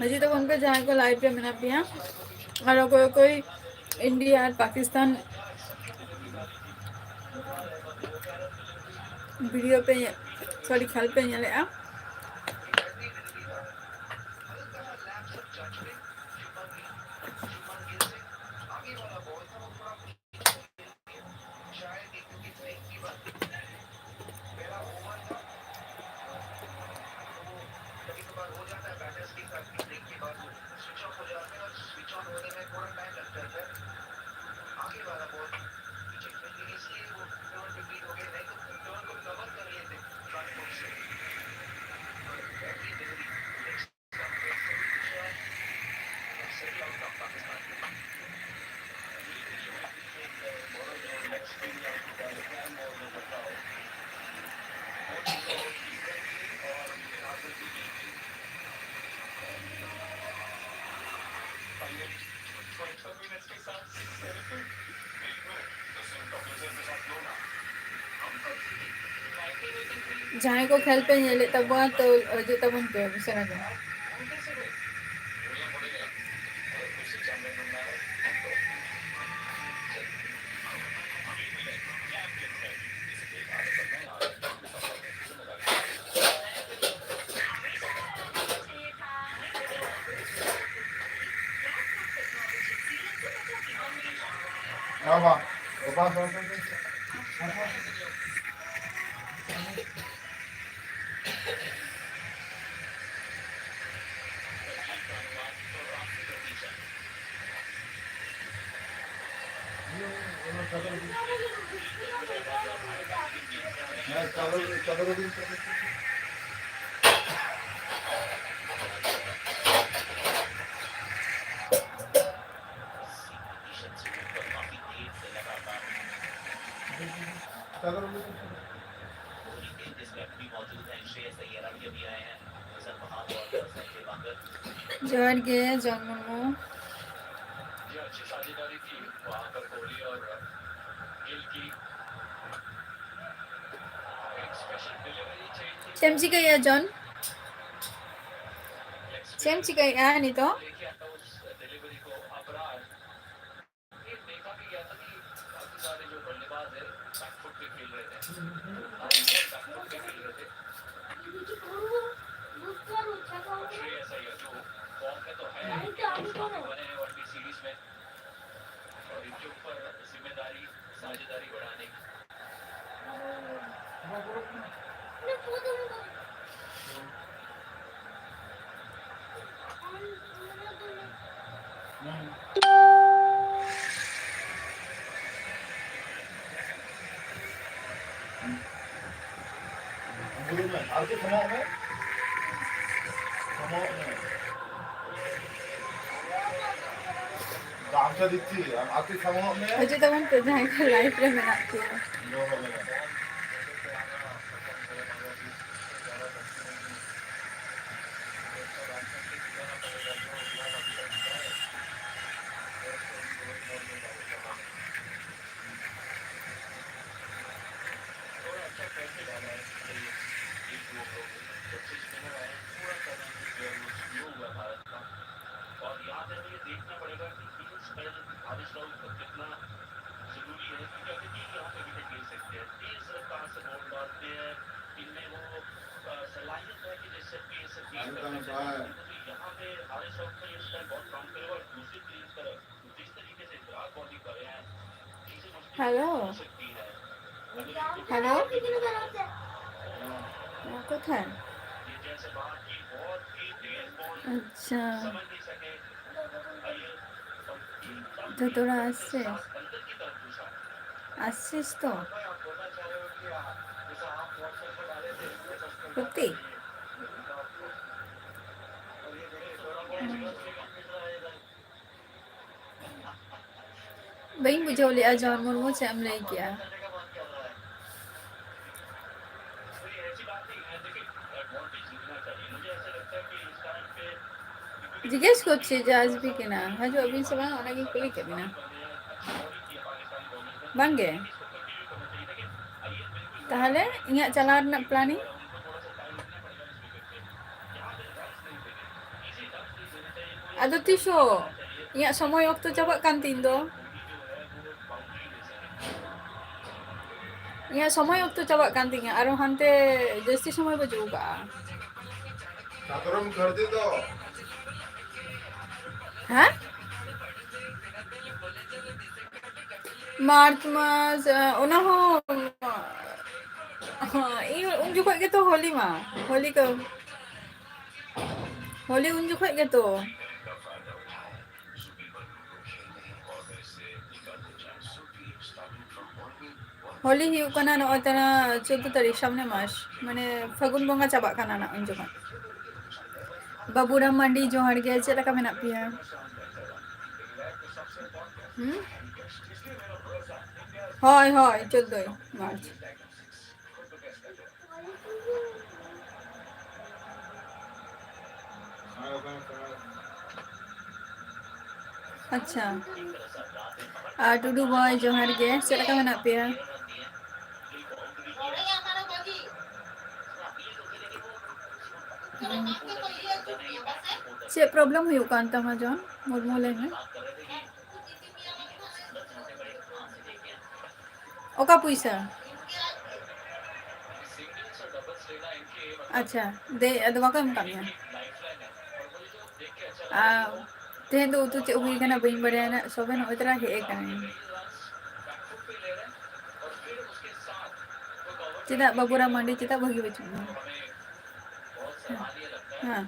हजी तक उनके जहाँ को लाइव पे मैंने पिया और कोई कोई इंडिया और पाकिस्तान वीडियो पे सॉरी खल पे ले आ जहाँ को खेल पे ले तब तो जो तब उन पे सर जोहर के जन्मो चमची का या जॉन चमची का या नहीं तो अजय तक उन पे जहाँ को लाइव पे मैंने पिया हेलो हेलो কোথায় अच्छा তো তোরা আসছে আসছিস তো সত্যি? baing bujau li ajar Murmu cem lay kiya জিজ্ঞেস করছি যে আসবি কিনা হাজু আবিন সে বাং অনেক কুলি কেবি না বাঙ্গে তাহলে ইᱧᱟᱹᱜ ᱪᱟᱞᱟᱣ ᱨᱮᱱᱟᱜ প্ল্যানিং ᱟᱫᱚ ᱛᱤᱥᱚᱜ ᱤᱧᱟᱹᱜ ᱥᱚᱢᱚᱭ ᱚᱠᱛᱚ ᱪᱟᱵᱟᱜ ᱠᱟᱱ ᱛᱤᱧ ᱫᱚ ᱤᱧᱟᱹᱜ ᱥᱚᱢᱚᱭ ᱚᱠᱛᱚ ᱪᱟᱵᱟᱜ ᱠᱟᱱ ᱛᱤᱧᱟ ᱟᱨᱚ ᱦᱟᱱᱛᱮ ᱡᱟᱹᱥᱛᱤ ᱥᱚᱢᱚᱭ ᱵᱟᱹᱪᱩᱜ ᱠᱟᱜᱼᱟ ᱦᱮᱸ मार्च मास ona ho ᱤᱧ ᱩᱱ ᱡᱚᱠᱷᱚᱡ ᱜᱮᱛᱚ হোলি ᱢᱟ হোলি ᱠᱚ হোলি उन जखoj गेतो হোলি ᱦᱩᱭᱩᱜ ᱠᱟᱱᱟ ᱱᱚᱜᱼᱚᱭ ᱛᱟᱨᱟ 14 ᱛᱟᱹᱨᱤᱠᱷ ᱥᱟᱢᱱᱮ ᱢᱟস ᱢᱟᱱᱮ ᱯᱷᱟᱹᱜᱩᱱ ᱵᱚᱸᱜᱟ ᱪᱟᱵᱟᱜ ᱠᱟᱱᱟ ᱱᱟ ᱩᱱ ᱡᱚᱠᱷᱚᱡ ᱵᱟᱵᱩᱨᱟᱢ ᱢᱟᱱᱰᱤ ᱡᱚᱦᱟᱨ ᱜᱮ ᱪᱮᱫ ᱞᱮᱠᱟ ᱢᱮᱱᱟᱜ ᱯᱮᱭᱟ ᱦᱳᱭ ᱦᱳᱭ 14 মার্চ अच्छा टुडू बॉय जोहार गे चेद लका मेनाग पेया चेद प्रॉब्लम हुयुग कान तमा जॉन मुर्मू लay में ओका पुइसा अच्छा दे अद बाको एम कामिया तेहें दो उतु चेद हुई कना बइन बड़ाया ना सोबे नोय तरा हे कना चेदा बाबूराम मांडी चेदा भागी बचु हाँ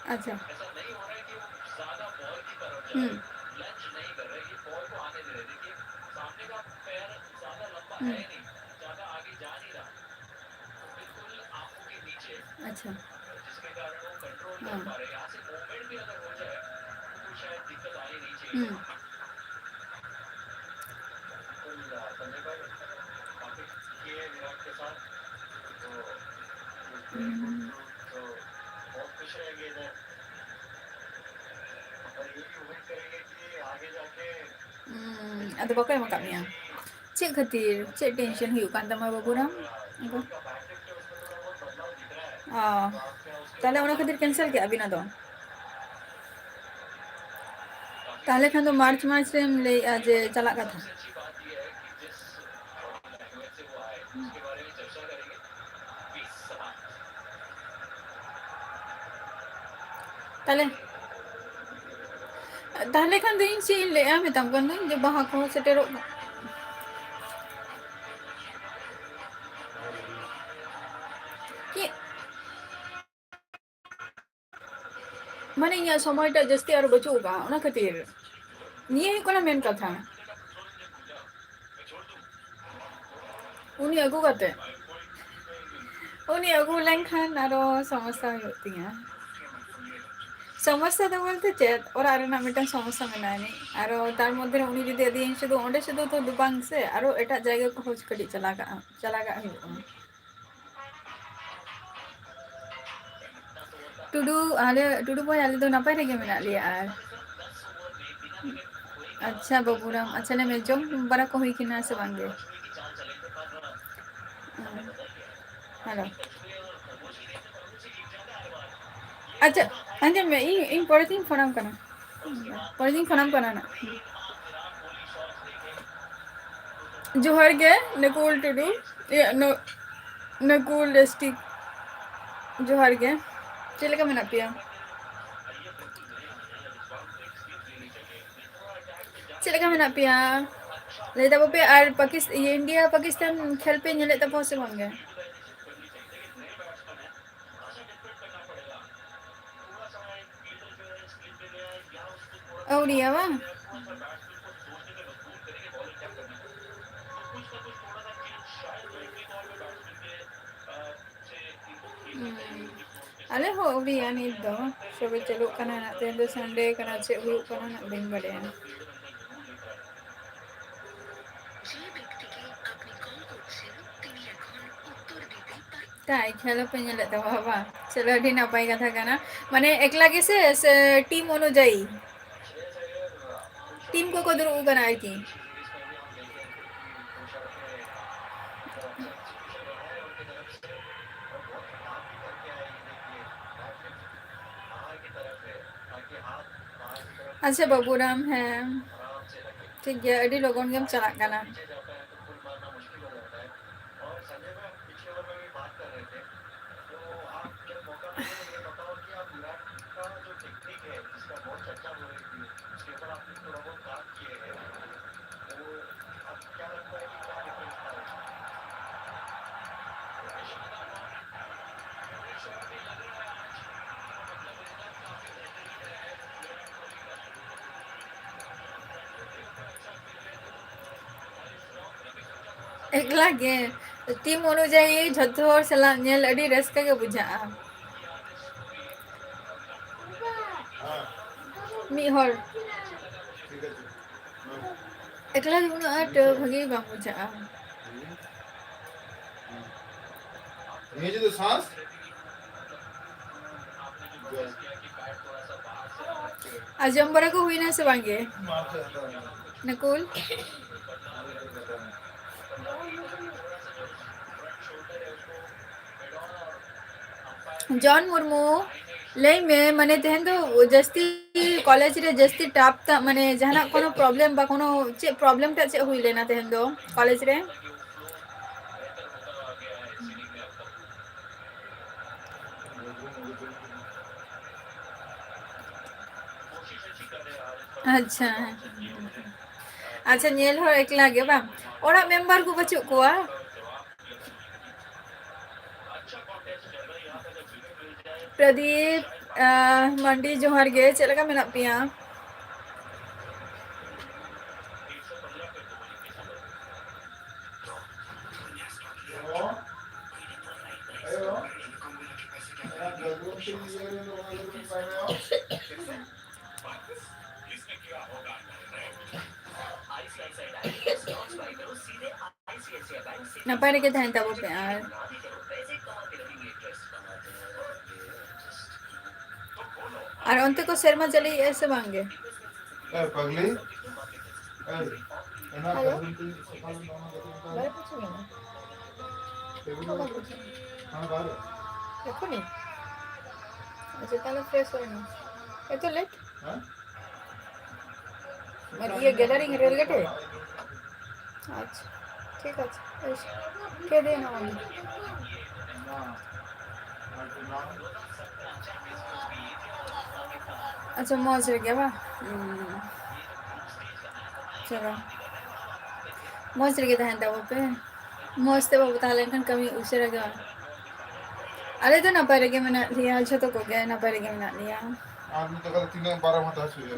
अच्छा अच्छा हाँ अद बाको एम कामिया चेद खातिर चेद टेंशन हुयुग कान तमा बाबूराम ताले ओना खातिर कैंसिल के अबिना दो ताले खान तो मार्च मास रे ले आज चला कथा ताले ताले खान दो इन से ले आ मेतम कन दो जे बाहा को सेटेरो माने इया समयटा जस्ती आरो बचुगा ओना खातिर निये हुयुग कना मेन कथा उनी अगु कते उनी अगु लेंखान आरो समस्या हुयुग तिया समस्या तो बोलते चेद ओरा रेना मिटन समस्या मेनानी आरो तार मध्य उनी जुदी अदी शुधु ओंडे शुधु तो दुबांग से आरो एटा जायगा को खोज कडी चलागा हुयुग टुडू बॉय आले तो नापाय रेगे मेना लिया आर अच्छा बाबूराम अच्छा ले में जम बरा को हुई किना से बांगे हेलो अच्छा अंजन में इन पढ़ती फोनम कना पढ़ती फोनम कना ना जोहर गे नकुल टुडू नकुल डिस्ट्रिक्ट जोहर गे चेद लका मेना पेया चेद लका मेना पेया ले तबो पे आर पाकिस्तान इंडिया पाकिस्तान खेल पे नेले तबो से बांगे उड़िया बा अले हो उड़िया नित दो सबे चलो कना ना तेन दो संडे कना चे हुयु कना ना दिन बड़े ताई खेलो पे नेले तो बाबा चलो अभी ना पाई कथा कना माने एकला के से टीम अनुजाई टीम को दुरुब कना आरकी अच्छा बाबूराम है ठीक है अभी लोगों के हम चला कना एकला के टीम अनुजाई झतो और सला नेल अडी रस्का के बुझा मी हर एकला उन आट भगे बा बुझा ये जो सांस आजम बड़ा को हुई ना से बांगे नकुल जॉन मुर्मू लई में माने तेहन दो जस्ती कॉलेज रे जस्ती टाप ता माने जहाना कोनो प्रॉब्लम बा कोनो चे प्रॉब्लम ता चे हुई लेना तेहन दो कॉलेज रे अच्छा अच्छा नेल हो एकला गे बा ओरा मेंबर को बचु कोआ प्रदीप मंडी जोहर गे चलका मेना पिया नपारे के थान तब पे यार और उनते को शर्मा चली ऐसे मांगे पगली हेलो बारे पूछो ना देखो नहीं अच्छा ताला फ्रेश हो ना ये तो लेट और ये गैलरी रेल गेट है अच्छा ठीक है के देना अच्छा मौज रह गया बा चलो मौज रह गया था वो पे मौज ते वो बता लेकिन कभी उसे रह गया अरे तो ना पारे के मना लिया झतो को गया ना पारे के मना लिया आज तो कल 3-12 घंटा छुए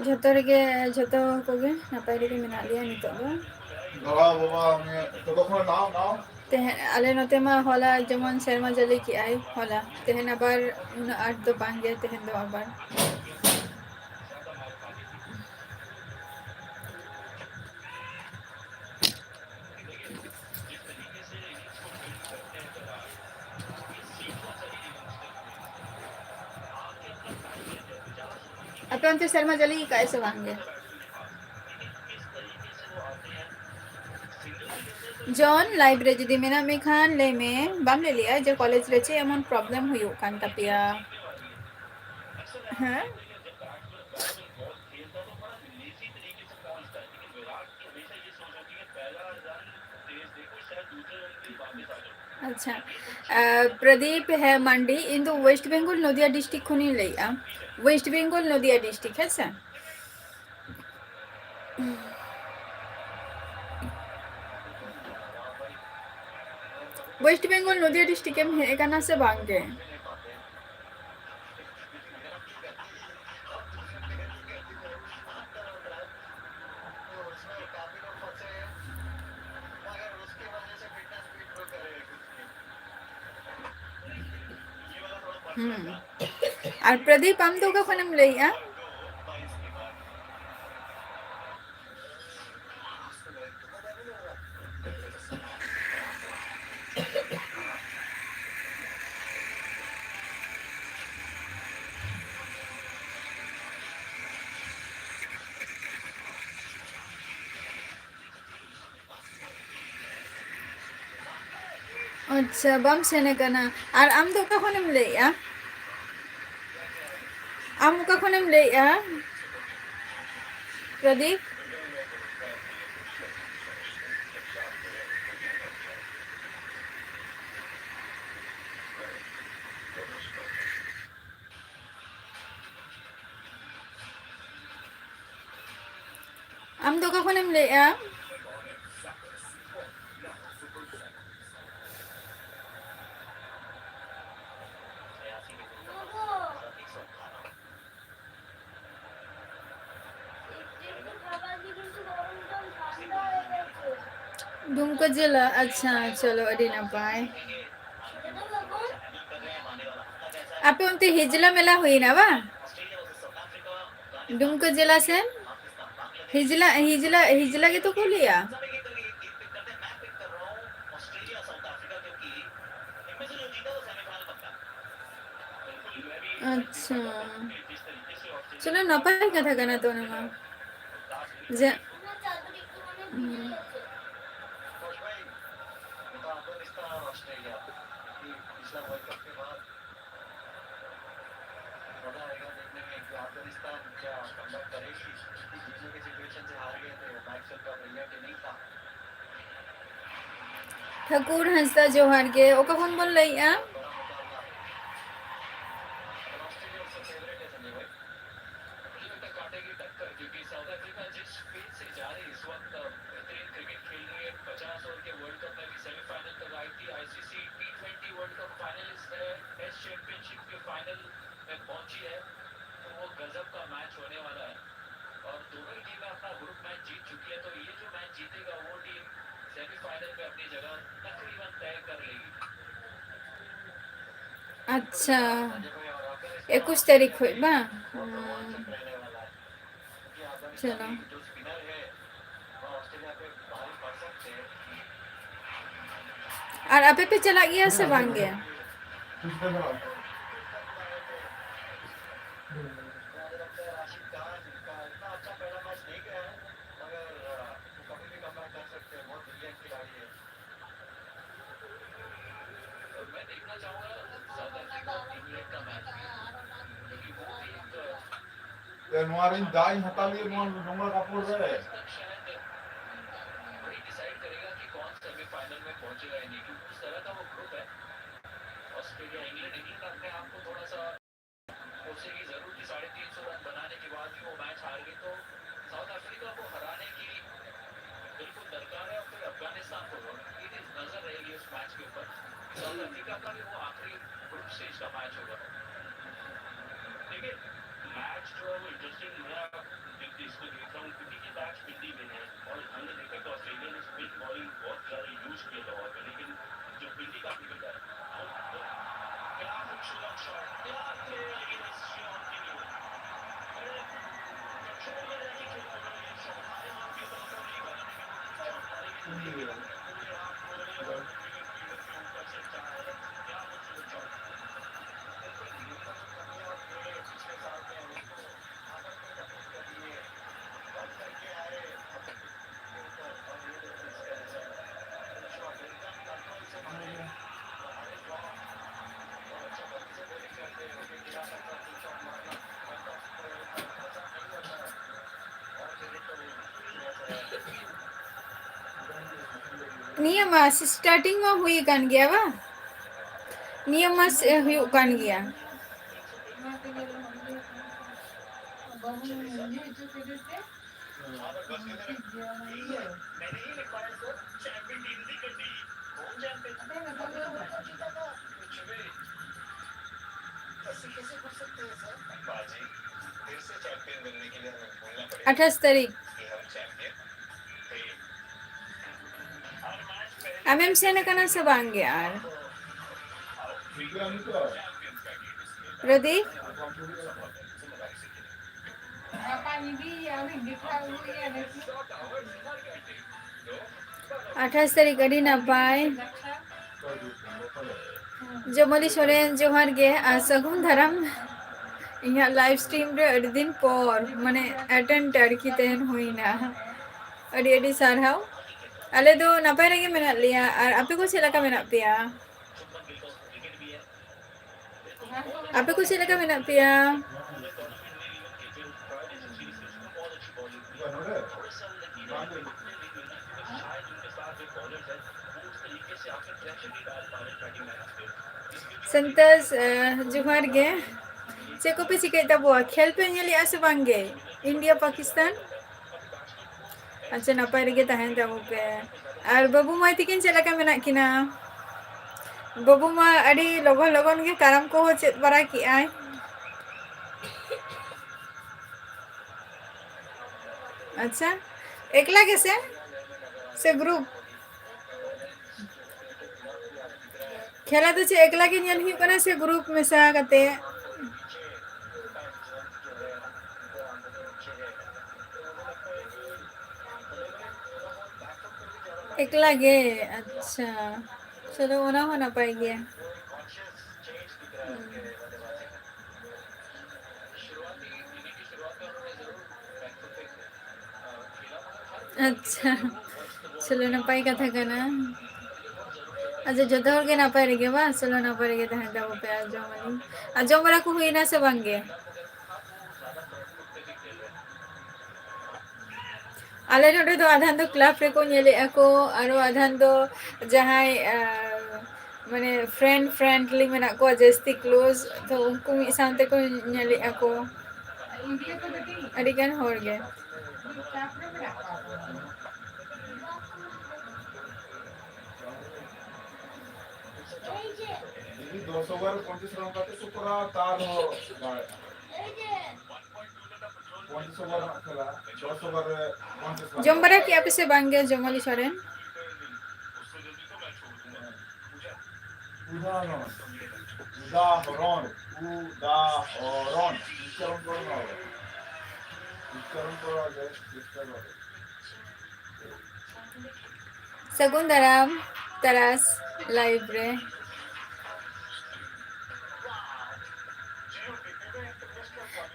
झतो को गया ना पारे के मना लिया नहीं तो बाबा बाबा मैं तो कखनो नाव ते अले नते मा होला जमन शर्मा जली की आई होला तेहन अबार उन 8 तो पांग गया तेहन दो अबार अपन तो शर्मा जली की कैसे मांगे जॉन लाइब्रेरी दी मेना में खान ले में बम ले लिया जो कॉलेज रे चे एमन प्रॉब्लम हुई कान तपिया हैं अच्छा प्रदीप है मंडी इन दो वेस्ट बेंगल नदिया डिस्ट्रिक्ट खुनी लिया वेस्ट बेंगल नदिया डिस्ट्रिक्ट है सर वेस्ट बेंगल नदिया डिस्ट्रिक्ट में है कना से भांगे ᱟᱨ ᱯᱨᱚᱫᱤᱯ ᱟᱢ ᱫᱚ ᱚᱠᱟ ᱠᱷᱚᱱᱮᱢ ᱞᱟᱹᱭᱮᱜᱼᱟ? ᱟᱪᱪᱷᱟ ᱵᱟᱢ ᱥᱮᱱ ᱟᱠᱟᱱᱟ᱾ ᱟᱨ ᱟᱢ ᱫᱚ ᱚᱠᱟ ᱠᱷᱚᱱᱮᱢ ᱞᱟᱹᱭᱮᱜᱼᱟ? ᱟᱢ ᱚᱠᱟ ᱠᱷᱚᱱᱮᱢ ᱞᱟᱹᱭᱮᱜᱼᱟ ᱯᱨᱚᱫᱤᱯ? ᱟᱢ ᱫᱚ ᱚᱠᱟ ᱠᱷᱚᱱᱮᱢ ᱞᱟᱹᱭᱮᱜᱼᱟ? दुमका जिला। अच्छा चलो अड़ी नपाय। आपे उनते हिजला मेला हुई ना बा दुमका जिला से हिजला हिजला हिजला के तो खोलिया। अच्छा चलो नपाय कथा करना तो ना जे ठाकुर हंसदा जोहार के ओका कौन बोल रही है? अच्छा 21 तारीख हुई बा। चलो और अबे पे चला गया से भांग गया। ᱱᱚᱣᱟᱨᱤᱧ ᱫᱟᱜ ᱤᱧ ᱦᱟᱛᱟᱣ ᱞᱟᱹᱜᱤᱫ ᱱᱚᱣᱟ ᱰᱚᱸᱜᱟ ᱠᱟᱯᱲ ᱨᱮ निया मास स्टार्टिंग में हुई कान गया बा निया मास हुई कान गया। अठाईस तारीख एमएम से न करना सब आएंगे यार। प्रदीप अठाईस तारीख अड़ी नपाय जमली सोरेन जोहार गे सगुन धरम इहा लाइव स्ट्रीम रे अड़ी दिन पर माने अटेंड आरकी तेन हुईना अड़ी अड़ी सारहाव आले दो नपाय रेगे मेना लिया और आपे को चेला का मेना पिया आपे को चेला का मेना पिया संतोष जोहार गे चे को पे चिकाई तबो खेल पे नेली आसे बांगे इंडिया पाकिस्तान अच्छा नपाय रेगे तहन तबो पे और बाबू माई तिकिन चेला का मेना किना बाबू मा अड़ी लगन लगन गे कारम को हो चेत बरा की आय अच्छा एकला के से ग्रुप खेला तो चे एकला के नेल हुई कना से ग्रुप में सा कते एकला गे अच्छा चलो ओना हो ना पाई गया अच्छा चलो नपाय कथा कना अच्छा जतो हर के नपाय रेगे बा चलो नपाय रेगे तहन तबो पे आजो बरा को हुई ना से बांगे आले नोडे दो आधान दो क्लब रे को नेले ako आरो आधान दो जहाय माने फ्रेंडली मेना को जस्ती क्लोज तो उनको मी सानते को नेले ako अड़ी गन होर गे जमबरा की आप से बांगे जमली सरेन सगुंदराम तरास लाइव रे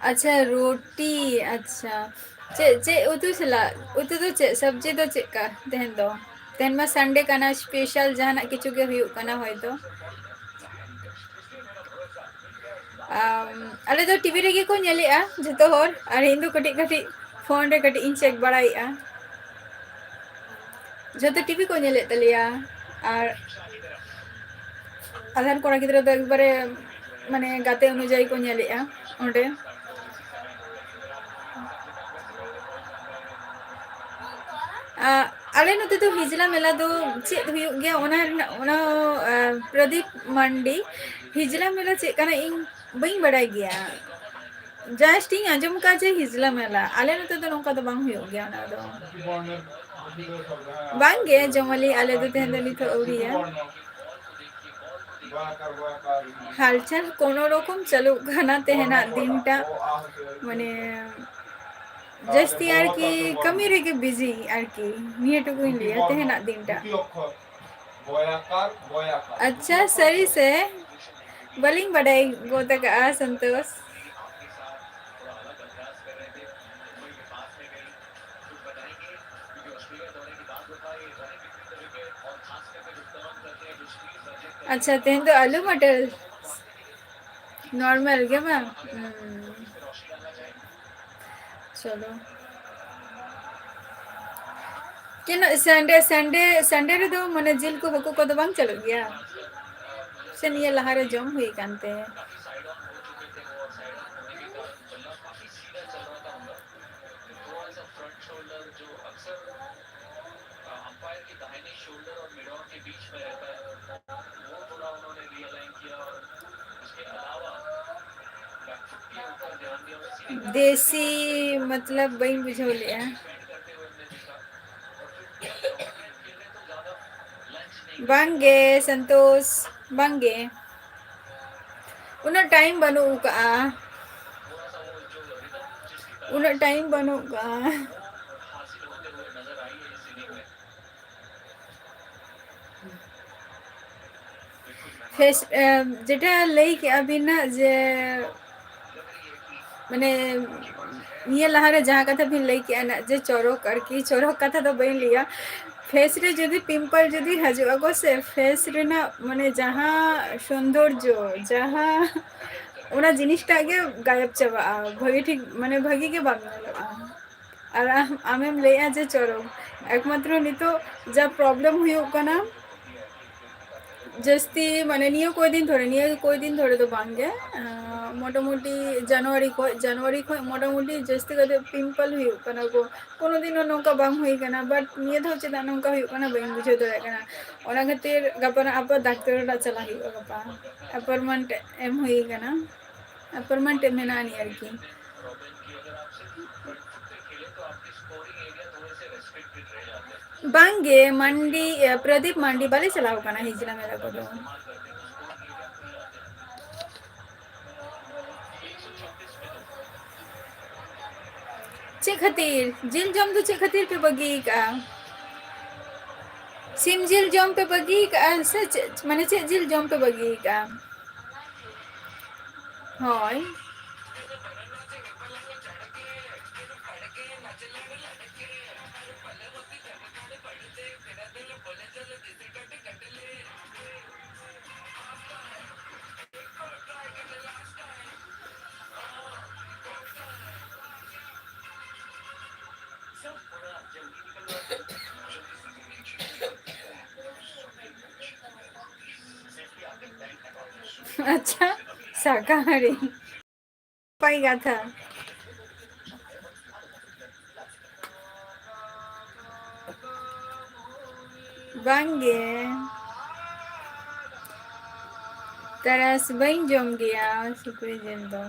अच्छा रोटी अच्छा चे चे उतु सला उतु तो चे सब्जी तो चे का तेहन मा संडे कना स्पेशल जहाना किछु के हुई कना होय तो अले तो टीवी रेगे को नेलेआ जतो होर और हिंदू कटी कटी फोन रे कटी इन चेक बड़ाईआ जतो टीवी को नेले तलिया और आधार कोड़ा गिद्रा तो एक बारे माने गाते अनुयायी को नेलेआ ओंडे आले नते तो हिजला मेला दो चे हुई गया ओना प्रदीप मंडी हिजला मेला चे कना इन बई बड़ाई गया जस्ट इन आजम का जे हिजला मेला आले नते तो नोका तो बांग हुई गया ना दो बांगे जमली आले तो तेहन दनी तो औरिया हालचाल कोनो रकम चलो खाना तेहना दिनटा माने जस्ती आर की कमी रे के बिजी आर की निये टुकु लिया तेहना दिनटा अच्छा सरी से बलिंग बड़ाई गोता का संतोष अच्छा तेहन तो आलू मटर नॉर्मल के मैम चलो किन संडे संडे संडे रे दो मने जिल को हको को तो बांग चलो गया से निये लहारे जम हुई कानते देसी मतलब बई बुझौले बांगे संतोष बांगे उन्हें टाइम बनू का उन्हें टाइम बनू का फेस जेटा लई के अभी ना जे माने निये लहारे जहाँ कथा भी लई के ना जे चोरक आरकी चोरक कथा तो बई लिया फेस रे जदि पिम्पल जदि हजुआ को से फेस रे ना माने जहाँ सौंदर्य जहाँ ओना जिनिसटा गे गायब चाबा भागी ठीक माने भागी के बांग और आमेम लैया जे चोरक एकमात्र नितो जा प्रॉब्लम हुयो कना जस्ती माने नियो कोई दिन धरे तो बांगे मोटामुटी जनवरी को मोटामुटी जस्ती कदे पिम्पल हुयो कना को कोनो दिन नोंका बांग हुई कना बट निये धो चेदा नोंका हुयो कना बांग बुझे दरे कना ओना खातिर गपना आप डाक्टर रा चला हुयो गपा अपॉइंटमेंट एम हुई कना अपॉइंटमेंट मेना नि आरकी बांगे मंडी प्रदीप मंडी बाले चलाओ कना हिजला मेरा को चे खातिर जिल जम तो चे खातिर पे बगी का सिम जिल जम पे बगी का से माने चे जिल जम पे बगी का होय अच्छा शाकाहारी पाएगा था बांगे तरस बन जम गया सुपरी जिंदो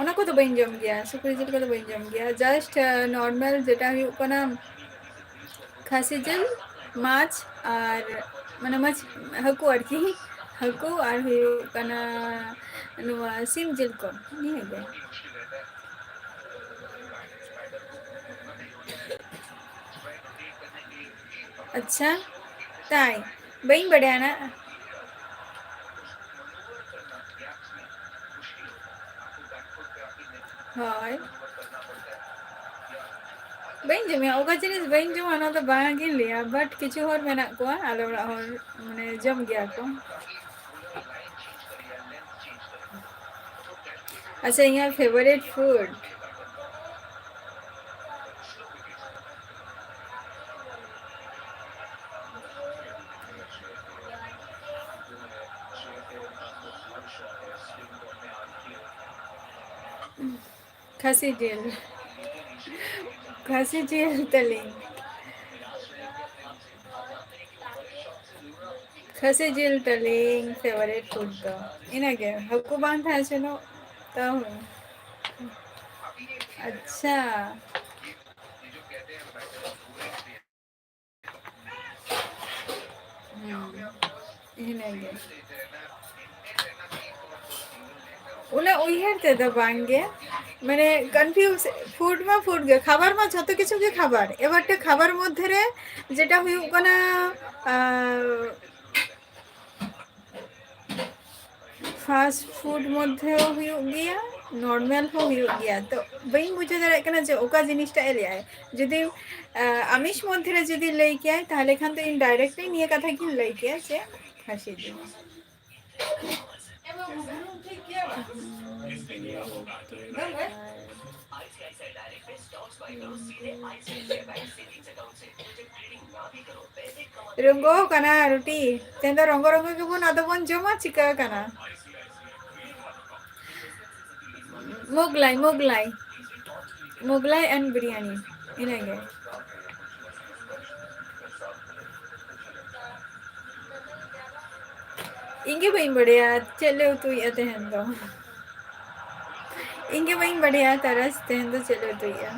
ओना को तो बन जम गया सुपरी जिल को तो बन जम गया जस्ट नॉर्मल जेटा हुयो कना खासी जिल माछ और माने माछ हकु आरकी हकु और हुयो कना नुआ सिम जिल को नि हेगे अच्छा ताई बन बढ़िया ना हाय बन जमे ओका जिनिस बन जमा ना तो बांग लिया बट किछु और मेना को आले ओरा और माने जम गया को अच्छा यहाँ फेवरेट फूड खासी जेल तली खासी जेल तली फेवरेट फूड तो इनागे हकु बांग था चलो तो अच्छा इनागे उन्हें उइहरते तो बांगे মানে কনফিউজ ফুড গে খাবার মা যত কিছু গে খাবার এবারটা খাবার মধ্যে রে যেটা হুয়ুক কানা फास्ट फूड मध्य हुयुग गया नॉर्मल हो हुयुग गया तो बई बुझे दाड़े कना जे ओका जिनिसटा एले आय जदि आमिष मध्य रे जदि लई के आय ताहले खान तो इनडायरेक्टली निये कथा कि लई के जे खासी जिनिस रंगो कना रोटी तेंदो रंगो रंगो के बन आदो बन जमा चिका कना मोगलाई एंड बिरयानी इनागे इंगे बई बढ़िया चले तू याते हैं दो इंगे बई बढ़िया तरस तें दो चले तू या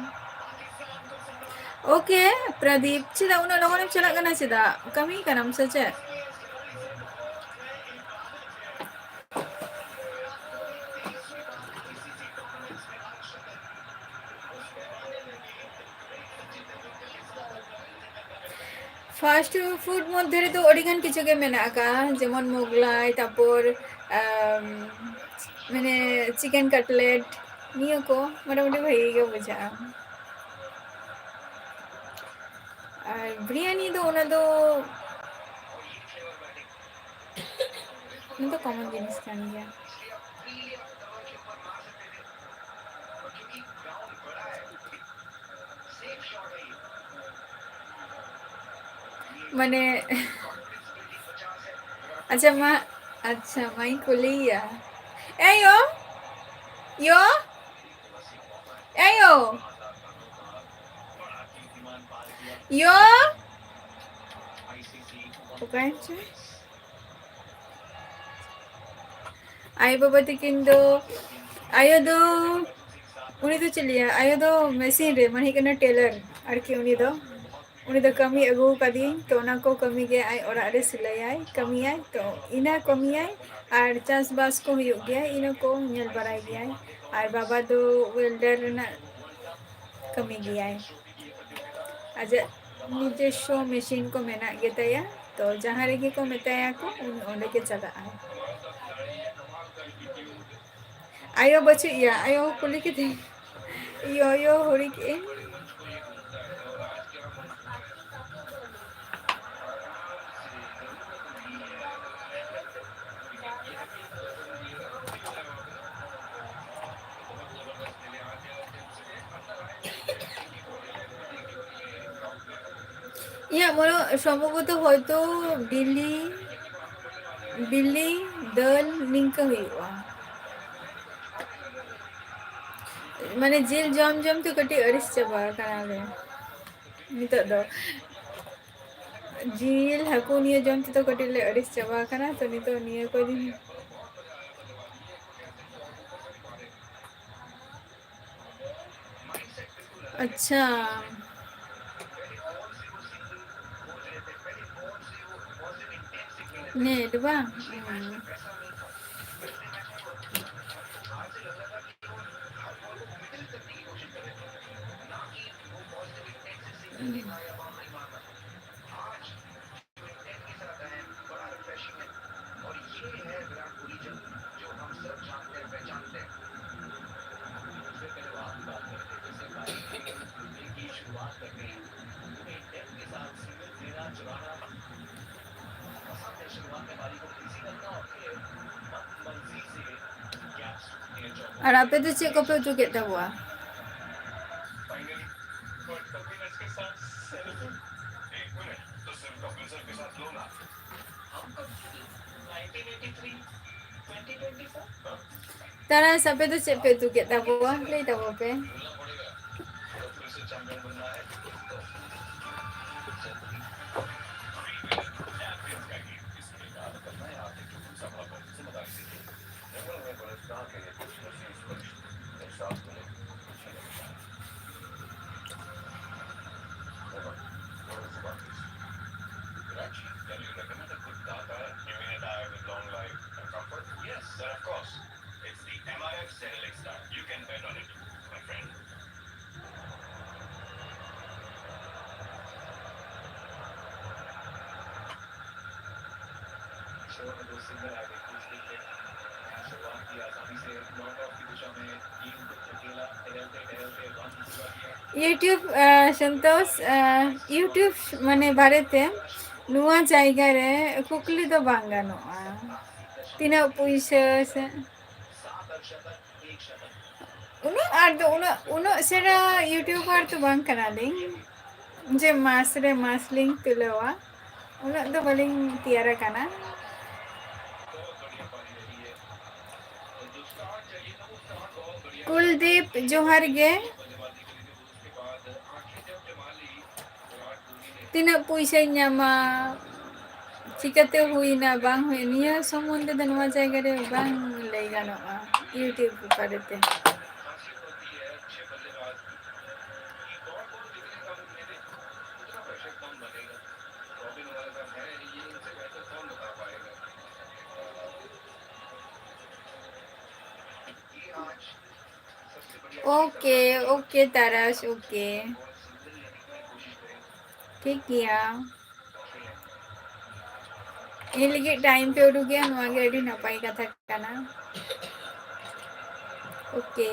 ओके प्रदीप चिदा उना लोगों ने चला कना चिदा कमी कनम सचे फास्ट फूड मध्य रे तो अड़ीगान किछु के मेना का जेमन मोगलाई तापर माने चिकन कटलेट नियो को मोटामुटी भाई के बुझा और बिरयानी दो ओना दो कॉमन जिनिस कान गया माने अच्छा माई कुलिया ए यो ए यो bukan cuy ayo baba tikin do ayo do uni do चलिए ayo do machine re mani kana tailor arki uni do kami agu kadi to ona ko kami ge ay ora re silai ay kami ay to ina kami ay ar chas bas ko huyuk gaya ina ko nyel barai gaya ar baba do welder na kami gaya aja নিজস্ব machine को मेना गेतया तो जहाँ रेगी को मेताया को ओंडे के चला आए ayo baca iya ayo kulit kita yo horik iya mono সম্ভবত হয়তো बिल्ली दल निंका हुआ माने जिल जम तो कटी अरिस चबा कनाले नितो दो जिल हाकू निये जम तो कटी ले अरिस चबा कना तो नितो निये को दिन अच्छा नेट बा और आप तो चेक को पे चुके था हुआ तारा सब तो चेक पे चुके था हुआ ले था वो पे यूट्यूब संतोष यूट्यूब माने बारेते नुआ जायगा रे कुकली दो बांगानो तीना पैसा से उनो सेरा यूट्यूबर तो बांग कना लिंग जे मास रे मास लिंग तुलवा उनो दो बलिंग तियारा कना कुलदीप जोहार गे तीना पैसा ᱧᱟᱢᱟ चिकाते हुईना बांग हुई निया सम्बन्धे द नुआ जायगा रे बांग लई गानोआ यूट्यूब बारेते ओके ओके ताराश ओके ठीक किया इन लगे टाइम पे उडू गया नुआ गे अडी नपाई कथा काना okay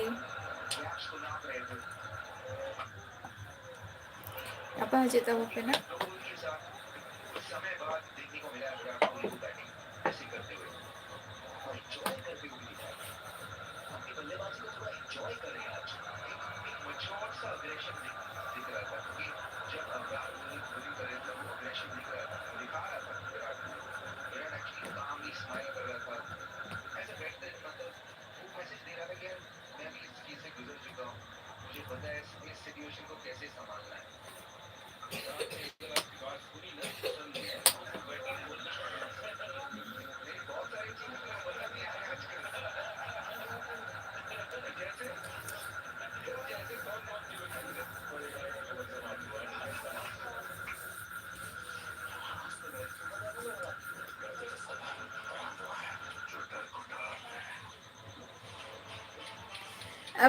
apa hajat tahu kena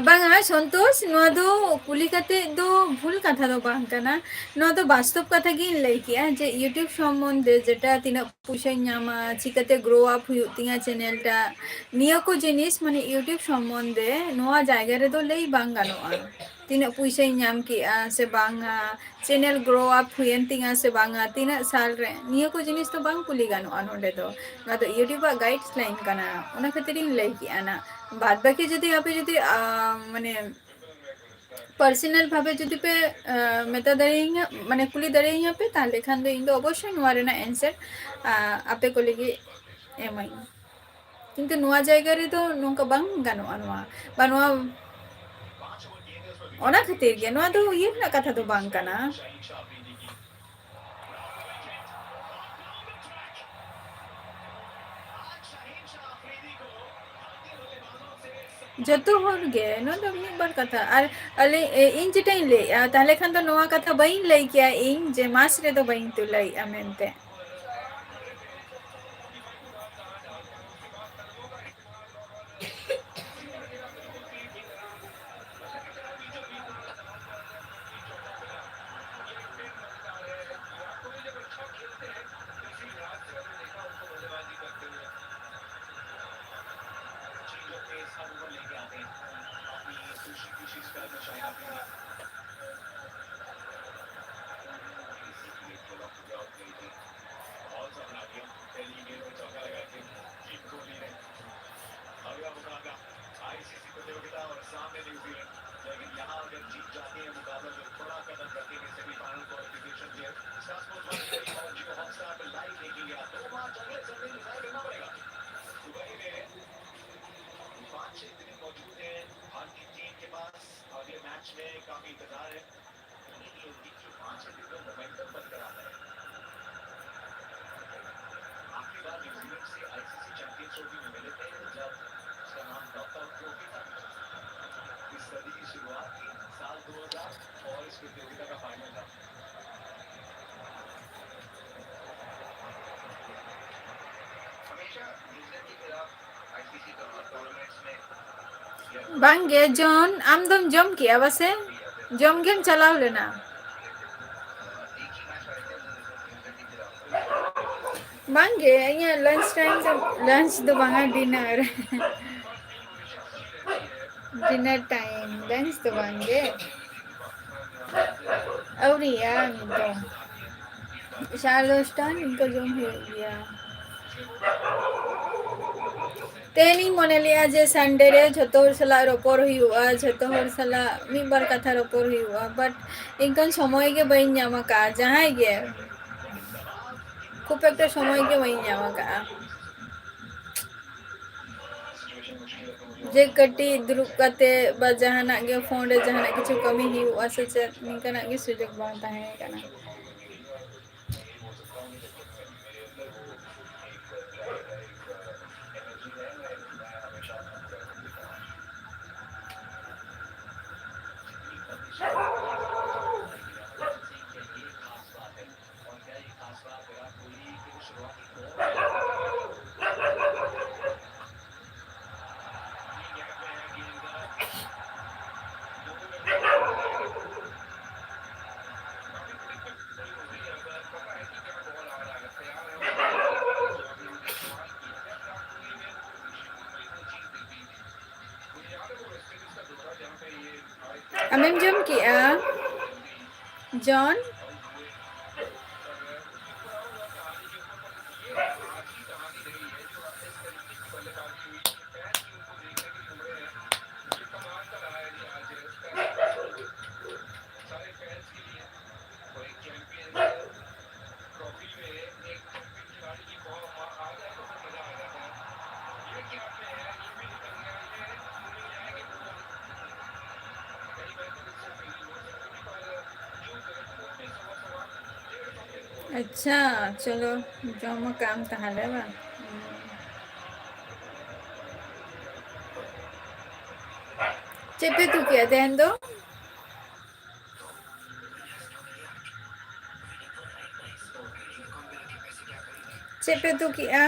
bang संतोष नुआ दो कुली कते दो भूल कथा दो बांग कना नुआ दो वास्तव कथा गिन लई किया जे यूट्यूब सम्बन्धे जेटा तिना पुइसा नामा चिकाते ग्रो अप हुयुग तिया चैनलटा निया को जिनिस माने यूट्यूब सम्बन्धे नुआ जायगा रे दो लई बांग गानोआ तीना पुइसा नाम किया से बांगा चैनल ग्रो अप हुयन तिया से बांगा तीना साल रे निया को जिनिस तो बांग कुली गानोआ नोडे दो नुआ दो यूट्यूब गाइडलाइन कना ओना खातिर लई किया ना बाद बाकी जदि आपे जदि माने पर्सनल भावे जदि पे मेता दाड़ेइया माने कुली दाड़ेइया पे ताले खान दो इन दो अवश्य नुआ रेना आंसर आपे को लगी एमआई किंतु नुआ जायगा रे तो नोंका बांग गानोआ नुआ बा नुआ ओना खातिर गे नुआ दो ये ना कथा दो बांग काना जतो हर गे नो दो मिद बार कथा और अले इन जेटाई ले ताले खान दो नुआ कथा बाइन लई किया इन जे मास रे दो बाइन तु लई अमेनते बांगे जॉन आम दम जम किया बसे जम गेम चलाव लेना बांगे ये लंच टाइम तो लंच दो बांगा डिनर डिनर टाइम लंच तो बांगे और यार तो साढ़े 10 टाइम इनका जम हो गया तेनी मने लिया जे संडे रे झतो हर सला रोपर हुआ झतो हर सला मी बार कथा रोपर हुआ बट इनकन समय के बइन जामा का जहां गे खूब एक समय के बइन जामा का जे कटी दुरुब कते बा जहाना गे फोन रे जहाना किछु कमी हुआ से चेक निकना गे सुजोग बांग ताहे कना Amem jom kia, John. अच्छा चलो जमा काम ताहले बा चेपे तू किया देन दो चेपे तू किया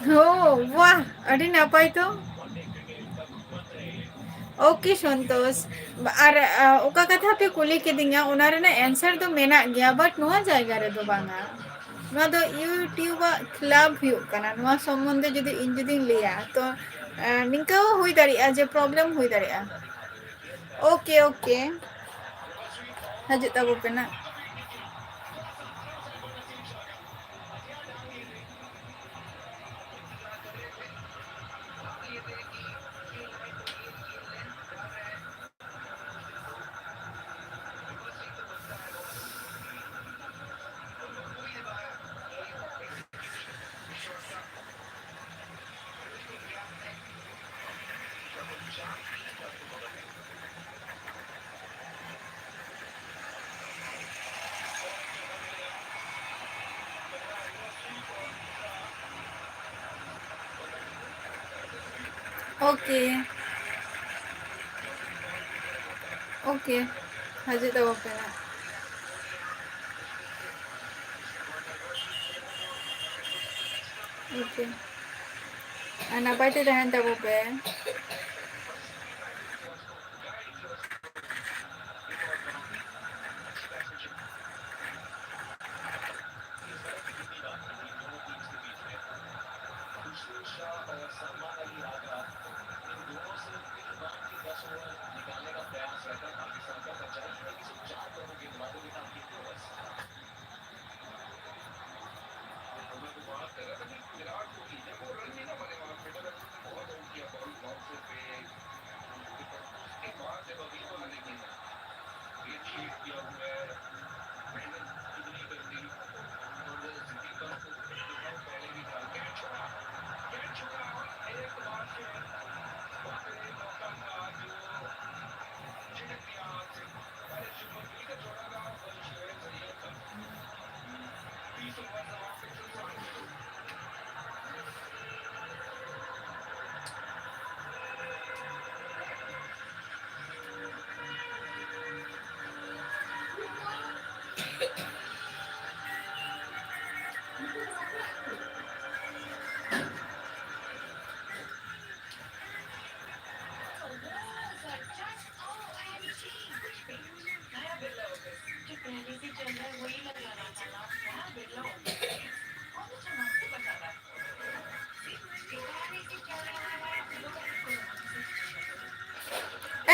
हो वाह अड़ी नापाय तो ओके संतोष और ओका कथा पे कुली किदिंगा ओना रेना आंसर तो मेना गया बट नोआ जायगा रे दो बांगा नोआ दो यूट्यूब क्लब हुई कना नोआ संबंधे जदि इन जदि लिया तो निका हुई दाड़िया जे प्रॉब्लम हुई दाड़िया ओके ओके हजू तबो पे ना ओके ओके हजू तबो पे ना ओके नापाय ते तहन तबो पे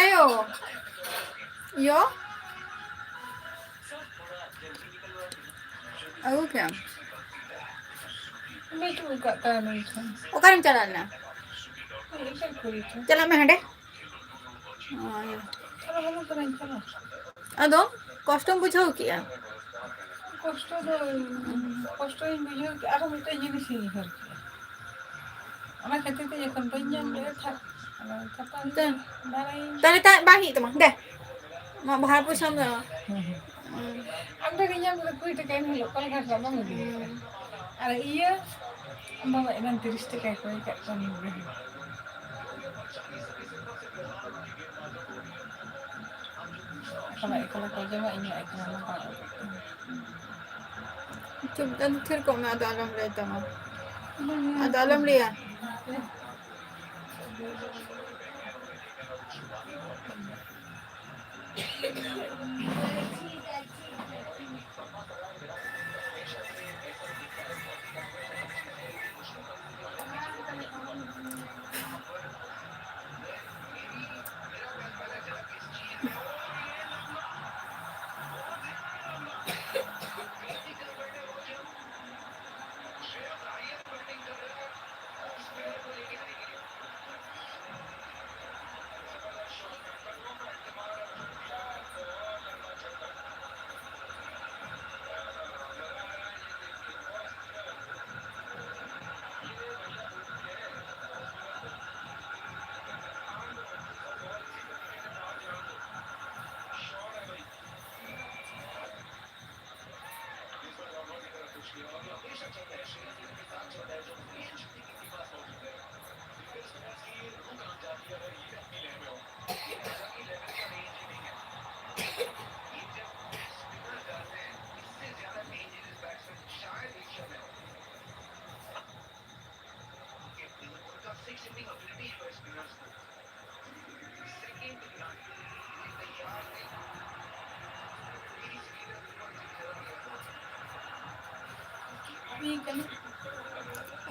एयो यो aku क्या मैं तो करता नहीं था ओकर में चलाना ऐसा कोई था चला मैं हटे चलो हम तो नहीं चलो अदो कस्टम बुझाओ किया কষ্ট বুঝেও আরো একটা জিনিস আর কি আমার ক্ষেত্রে যখন বললাম থাক tali tak bahi tu mah dah mak bahar pun sama anda kayaknya kuy kayak ini lokal kan sama nggak ada iya mau nanti ristek kayak kuy kayak kamu kalau kerja mah ini ekonomi kalau Coba nanti kok nggak ada alam lihat mah. Ada alam lihat.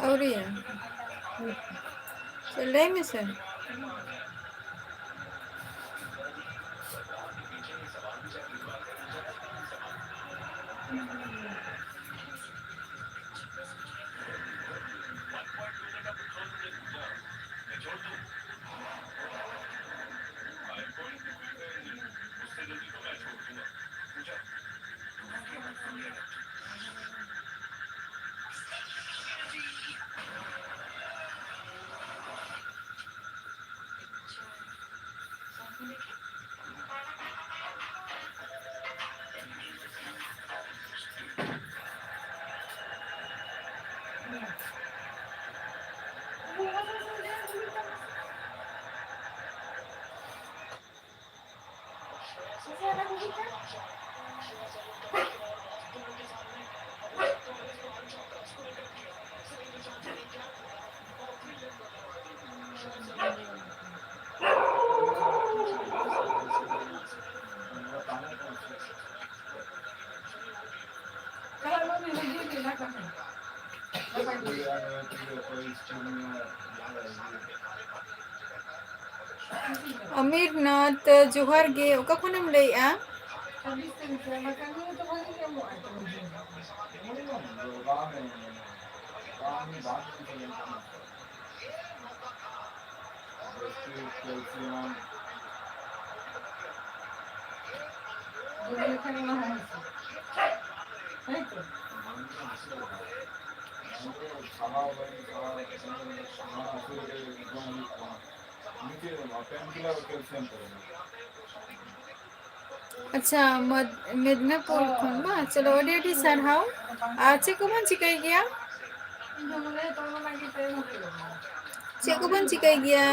और ये चल में से अमीरनाथ जोहर गे ओका खुनम लैया अच्छा मिदनापुर खन बा चलो ओडी ओडी सरहाव चे को बन चिकाई गया चे को बन चिकाई गया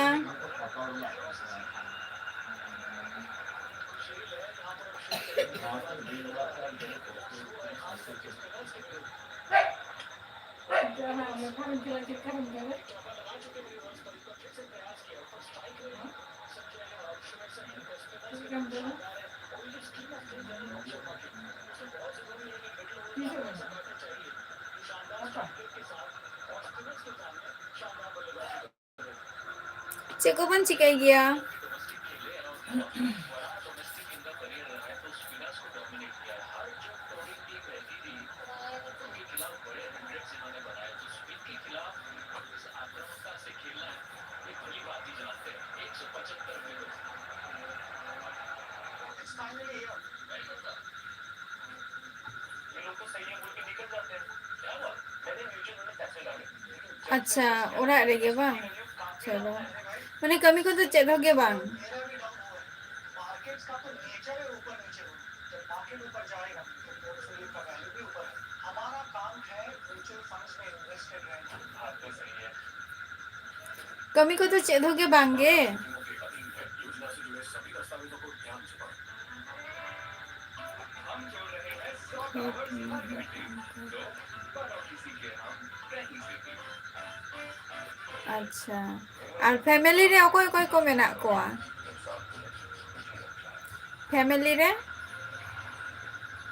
चे को बन चिकाई गया अच्छा ओरा रेगे बा चलो मैंने कमी को तो चेक हो गया बा कमी को तो चेद हो गया बांगे। अच्छा और फैमिली रे अकोय कोय को मेना कोआ फैमिली रे